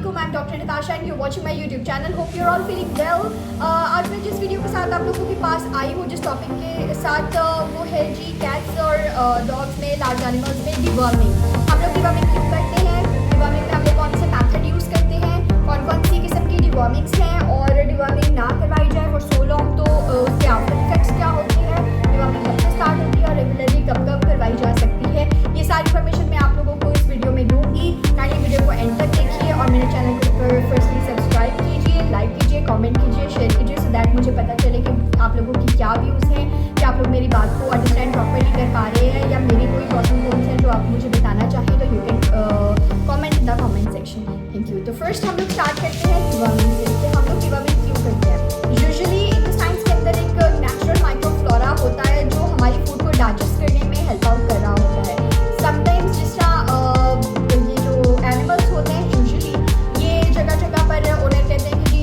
Assalamualaikum, I'm Dr. Natasha and you're watching my YouTube channel. Hope you're all feeling well. आज मैं जिस video के साथ आप लोगों के पास आई हूँ, जिस टॉपिक के साथ वो है जी कैट्स और डॉग्स में, लार्ज एनिमल्स में डिवर्मिंग। हम लोग डिवर्मिंग क्यों करते हैं, डिवर्मिंग में हम लोग कौन से मैथड यूज़ करते हैं, कौन कौन सी किस्म की डिवर्मिंग्स हैं, और डिवर्मिंग ना करवाई जाए फॉर सो लॉन्ग तो उसके आफ्टर इफेक्ट्स क्या होते हैं, डिवर्मिंग कब से स्टार्ट होती है और रेगुलरली कब कब करवाई जा सकती है। ये सारी इन्फॉर्मेशन मैं आप लोगों को इस वीडियो में दूँगी। काइंडली वीडियो को एंड तक देखिए और मेरे चैनल को फर्स्टली सब्सक्राइब कीजिए, लाइक कीजिए, कमेंट कीजिए, शेयर कीजिए, सो दैट मुझे पता चले कि आप लोगों की क्या व्यूज़ हैं, कि आप लोग मेरी बात को अंडरस्टैंड प्रॉपर्ली कर पा रहे हैं, या मेरी कोई प्रॉब्लम पॉइंट्स हैं जो आप मुझे बताना चाहें तो you can comment in the comment section. Thank you. तो फर्स्ट हम लोग स्टार्ट करते हैं डिवर्मिंग से, कि हम लोग डिवर्मिंग क्यों करते हैं। यूजुअली इंटेस्टाइन्स के अंदर एक नेचुरल माइक्रोफ्लोरा होता है जो हमारी फूड को डाइजेस्ट करने में हेल्प आउट कर रहा होता है। समटाइम्स जिस तरह ये जो एनिमल्स होते हैं यूजुअली ये जगह जगह पर उन्हें कहते हैं कि जी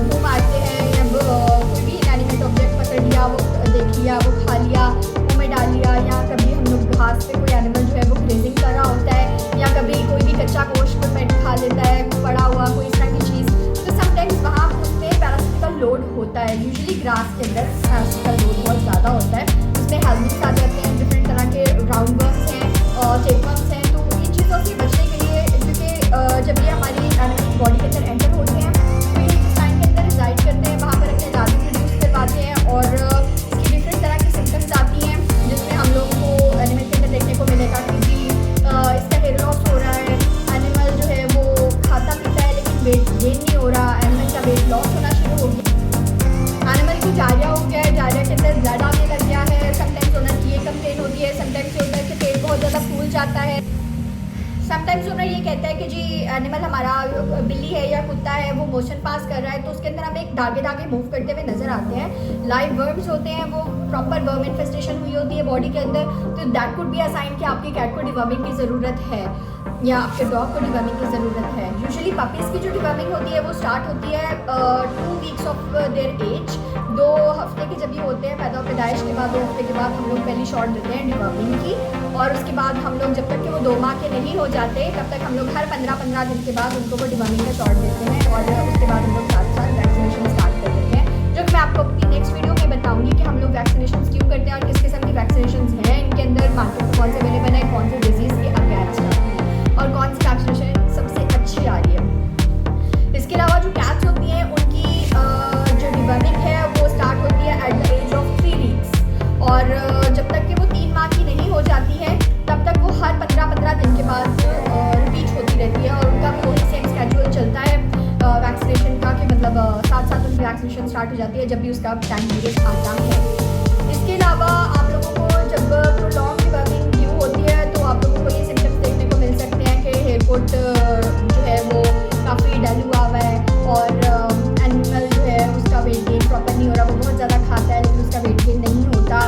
मुँह मारते हैं, या कोई भी इनएनिमेट ऑब्जेक्ट पकड़ लिया, वो देख लिया, वो खा लिया, मुँह में डाल लिया, या कभी हम लोग घास पे कोई एनिमल जो है वो ग्रेजिंग कर रहा होता है, या कभी कोई भी कच्चा गोश्त को पेट खा लेता है, पड़ा हुआ कोई इस तरह की चीज़। तो समटाइम्स वहाँ उस पर पैरासिटिकल लोड होता है। यूजुअली ग्रास के अंदर पैरासिटिकल लोड बहुत ज़्यादा होता है, उसमें हेल्मिट्स आ जाते हैं, डिफरेंट तरह के राउंड वर्म्स हैं और टेपवर्म्स हैं। तो इन चीज़ों से बचने के लिए, क्योंकि जब ये हमारी एनिमल बॉडी के अंदर एंटर होते हैं तो ये इंटेस्टाइन के अंदर रिजाइड करते हैं, वहाँ पर अपने लार्वा प्रोड्यूस करवाते हैं और इसकी डिफरेंट तरह की सिम्टम्स आती हैं, जिसमें हम लोग को एनिमल के अंदर देखने को मिलेगा कि जी इसका हेयर लॉस हो रहा है, एनिमल जो है वो खाता पीता है लेकिन वेट गेन नहीं हो रहा, एनिमल का वेट लॉस होना शुरू हो गया, एनिमल को डायरिया हो गया है, डायरिया के अंदर ब्लड आने लग गया है। समटाइम्स ओनर की ये कंप्लेन होती है, समटाइम्स ओनर के पेट बहुत ज़्यादा फूल जाता है, समटाइम्स ओनर ये कहता है कि जी एनिमल हमारा बिल्ली है या कुत्ता है वो मोशन पास कर रहा है तो उसके अंदर हमें धागे धागे मूव करते हुए नजर आते हैं। लाइव वर्म्स होते हैं, वो प्रॉपर वर्म इन्फेस्टेशन हुई होती है बॉडी के अंदर, तो that could be a sign कि आपकी कैट को डिवर्मिंग की ज़रूरत है या आपके डॉग को डिवर्मिंग की ज़रूरत है। यूजुअली पपीज़ की जो डिवर्मिंग होती है वो स्टार्ट होती है 2 वीक्स ऑफ देयर एज, 2 हफ्ते के जब ये होते हैं पैदाइश के बाद 2 हफ्ते के बाद हम लोग पहली शॉट देते हैं डिवर्मिंग की, और उसके बाद हम लोग जब तक कि वो 2 माह के नहीं हो जाते तब तक हम लोग हर 15-15 दिन के बाद उनको वो डिवर्मिंग का शॉट देते हैं, और उसके बाद हम लोग साथ साथ वैक्सीनेशन स्टार्ट कर देते हैं, जो कि मैं आपको अपनी नेक्स्ट वीडियो में बताऊंगी कि हम लोग वैक्सीनेशन क्यों करते हैं और किस किस्म की वैक्सीनेशन हैं, इनके अंदर मार्केट में कौन से अवेलेबल है, कौन से डिजीज़ के अगेंस्ट और कौन सी वैक्सीनेशन सबसे अच्छी आ रही है। इसके अलावा जो कैट्स होती हैं उनकी जो डिवर्मिंग है वो स्टार्ट होती है at the age of 3 weeks, और जब तक कि वो 3 माह की नहीं हो जाती है तब तक वो हर 15-15 दिन के बाद रिपीट होती रहती है, और उनका भी वही सेम स्केड्यूल चलता है वैक्सीनेशन का, कि मतलब साथ साथ उनकी वैक्सीनेशन स्टार्ट हो जाती है जब भी उसका टाइम पीरियड आता है। इसके अलावा आप लोगों को जब प्रोलॉन्ग डिवर्मिंग ड्यू होती है तो आप लोगों को ये सिम्टम्स देखने को मिल सकते हैं कि हेयर कोट जो है वो काफ़ी डल हुआ है, और एनिमल जो है उसका वेट गेन प्रॉपर नहीं हो रहा, वो बहुत ज़्यादा खाता है लेकिन उसका वेट गेन नहीं होता,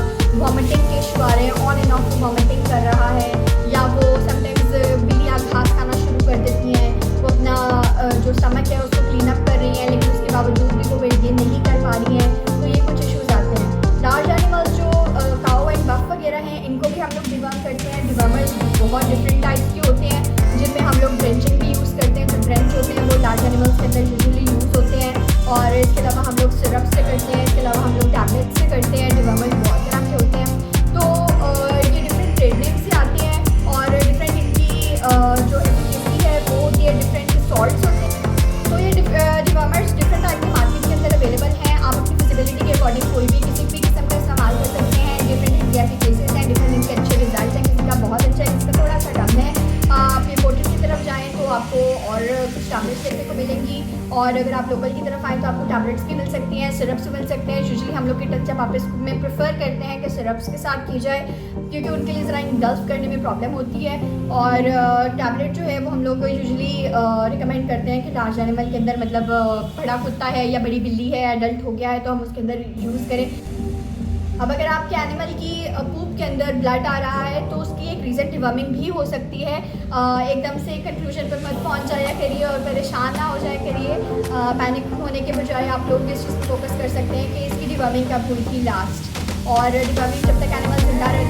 वॉमिटिंग के इशू आ रहे हैं, ऑन एंड ऑफ वॉमिटिंग कर रहा है, या वो समटाइम्स बिल्लियाँ घास खाना शुरू कर देती हैं, वो अपना जो स्टमक है उसको क्लीन अप कर रही हैं लेकिन उसके बावजूद भी वो वेट गेन नहीं कर पा रही हैं, तो ये कुछ इशूज़ आते हैं। लार्ज एनिमल्स जो काऊ एंड बफ वगैरह हैं इनको भी हम लोग डिवर्म करते हैं। डिवर्मर्स बहुत डिफरेंट टाइप्स के होते हैं जिनमें हम लोग ड्रेंचिंग भी यूज़ करते हैं, तो ड्रेंच होते हैं वो लार्ज एनिमल्स के अंदर यूजुअली यूज़ होते हैं, और इसके अलावा हम लोग सिरप से करते हैं, इसके अलावा हम लोग टैबलेट से करते हैं। डिवर्मर्स बहुत तरह के होते हैं, तो ये डिफरेंट ट्रेड नेम से आते हैं, और डिफरेंट इनकी जो एफिशिएंसी है वो होती है, डिफरेंट सॉल्ट्स होते हैं। तो ये डिवर्मर्स डिफरेंट टाइप के मार्केट के अंदर अवेलेबल हैं, आप अपनी फिजिबिलिटी के अकॉर्डिंग कोई भी किसी भी किस्म का इस्तेमाल कर सकते हैं। डिफरेंट इनके एफिकेसीज हैं, डिफरेंट इनके अच्छे रिजल्ट हैं, किसी का बहुत अच्छा है, किसी का थोड़ा सा कम है। आप इम्पोर्टेड की तरफ जाएँ तो आपको और कुछ टैबलेट्स देखने को मिलेंगी, और अगर आप लोकल की तरफ आएँ तो आपको टैबलेट्स भी मिल सकती हैं, सिरप्स भी मिल सकते हैं। यूजुअली हम लोग की जब आप इसमें प्रेफर करते हैं कि सिरप्स के साथ की जाए, क्योंकि उनके लिए ज़रा इंगल्फ करने में प्रॉब्लम होती है, और टैबलेट जो है वो हम लोग यूजुअली रिकमेंड करते हैं कि लार्ज एनिमल के अंदर, मतलब बड़ा कुत्ता है या बड़ी बिल्ली है, एडल्ट हो गया है तो हम उसके अंदर यूज़ करें। अब अगर आपके एनिमल की पूप के अंदर ब्लड आ रहा है तो उसकी एक रीज़न डिवर्मिंग भी हो सकती है। एकदम से कंफ्यूजन पर मत पहुंच जाया करिए और परेशान ना हो जाया करिए। पैनिक होने के बजाय आप लोग इस चीज़ पर फोकस कर सकते हैं कि इसकी डिवर्मिंग कब हुई थी लास्ट, और डिवर्मिंग जब तक एनिमल जिंदा रहता